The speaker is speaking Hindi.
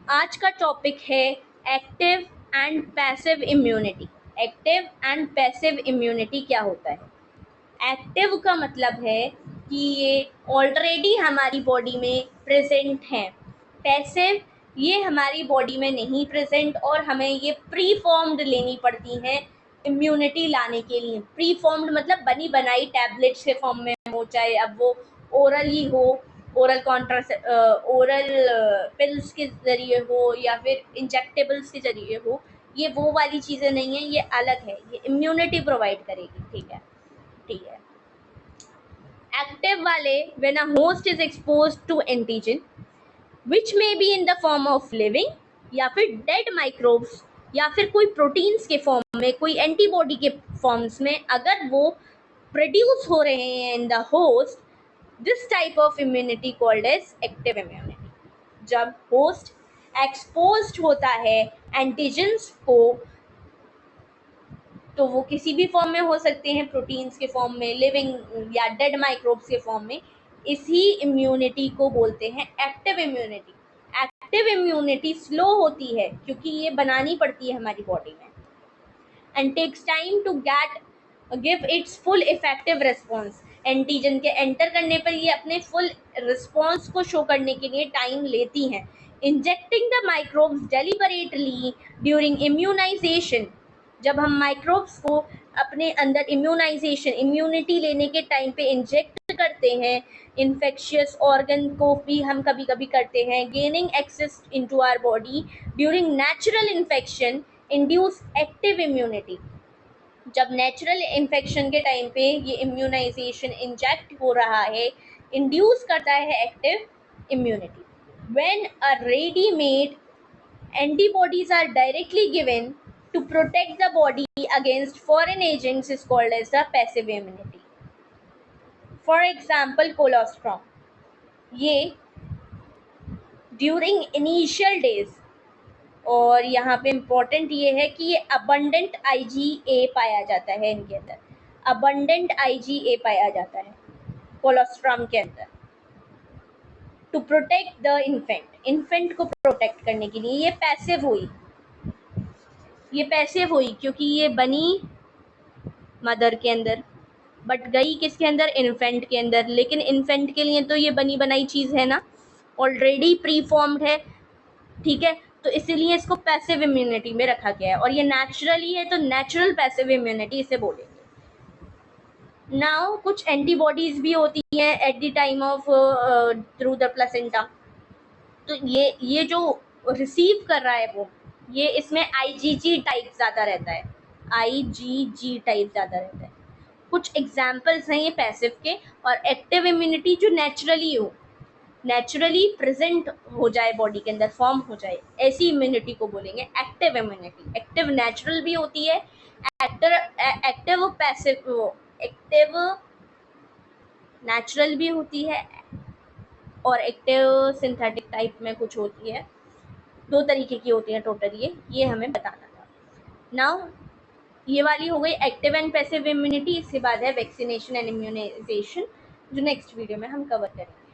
आज का टॉपिक है active and passive immunity. Active and passive immunity क्या होता है? एक्टिव का मतलब है कि ये ऑलरेडी हमारी बॉडी में प्रेजेंट हैं। पैसिव ये हमारी बॉडी में नहीं प्रेजेंट और हमें ये प्री फॉर्म्ड लेनी पड़ती हैं इम्यूनिटी लाने के लिए। प्री फॉर्म्ड मतलब बनी बनाई टैबलेट्स के फॉर्म में हो, चाहे अब वो ओरल ही हो, ओरल ओरल पिल्स के ज़रिए हो या फिर इंजेक्टेबल्स के ज़रिए हो। ये वो वाली चीज़ें नहीं हैं, ये अलग है, ये इम्यूनिटी प्रोवाइड करेगी। ठीक है, ठीक है। एक्टिव वाले when a host is exposed to antigen which may be in the form of living या फिर डेड माइक्रोब्स या फिर कोई प्रोटीन्स के फॉर्म में, कोई एंटीबॉडी के फॉर्म्स में अगर वो प्रोड्यूस हो रहे हैं in the host, this type of immunity called as active immunity. जब होस्ट एक्सपोज्ड होता है एंटीजन्स को, तो वो किसी भी फॉर्म में हो सकते हैं, प्रोटीन्स के फॉर्म में, लिविंग या डेड माइक्रोब्स के फॉर्म में। इसी इम्यूनिटी को बोलते हैं active immunity. Active immunity slow होती है क्योंकि ये बनानी पड़ती है हमारी बॉडी में, and takes time to give its full effective response. Antigen के एंटर करने पर ये अपने फुल रिस्पॉन्स को शो करने के लिए टाइम लेती हैं। Injecting the microbes deliberately during immunisation, जब हम माइक्रोब्स को अपने अंदर इम्यूनिटी लेने के टाइम पे इंजेक्ट करते हैं, इन्फेक्शियस ऑर्गन को भी हम कभी कभी करते हैं। Gaining access into our body during natural infection induce active immunity. जब नेचुरल इन्फेक्शन के टाइम पे ये इम्यूनाइजेशन इंजेक्ट हो रहा है, इंड्यूस करता है active immunity. When a readymade antibodies are directly given to protect the body against foreign agents is called as the passive immunity. For example, colostrum, ये during initial days, और यहाँ पे इम्पोर्टेंट ये है कि ये अबंडेंट IgA पाया जाता है इनके अंदर, अबंडेंट IgA पाया जाता है कोलोस्ट्रम के अंदर, टू प्रोटेक्ट द इन्फेंट को प्रोटेक्ट करने के लिए। ये पैसिव हुई क्योंकि ये बनी मदर के अंदर बट गई किसके अंदर? इन्फेंट के अंदर। लेकिन इन्फेंट के लिए तो ये बनी बनाई चीज़ है ना, ऑलरेडी प्री फॉर्म्ड है। ठीक है, तो इसीलिए इसको पैसिव इम्यूनिटी में रखा गया है, और ये नेचुरली है तो नेचुरल पैसिव इम्यूनिटी इसे बोलेंगे। नाउ कुछ एंटीबॉडीज भी होती हैं at the time of through the placenta. तो ये जो रिसीव कर रहा है वो, ये इसमें IgG टाइप ज़्यादा रहता है, IgG टाइप ज़्यादा रहता है। कुछ एग्जाम्पल्स हैं ये पैसिव के। और एक्टिव इम्यूनिटी जो नेचुरली प्रेजेंट हो जाए बॉडी के अंदर, फॉर्म हो जाए, ऐसी इम्यूनिटी को बोलेंगे एक्टिव इम्यूनिटी। एक्टिव नेचुरल भी होती है, एक्टिव नेचुरल भी होती है, और एक्टिव सिंथेटिक टाइप में कुछ होती है। दो तरीके की होती है टोटल, ये हमें बताना था। नाउ ये वाली हो गई एक्टिव एंड पैसिव इम्यूनिटी। इसके बाद है वैक्सीनेशन एंड इम्यूनाइजेशन, जो नेक्स्ट वीडियो में हम कवर करेंगे।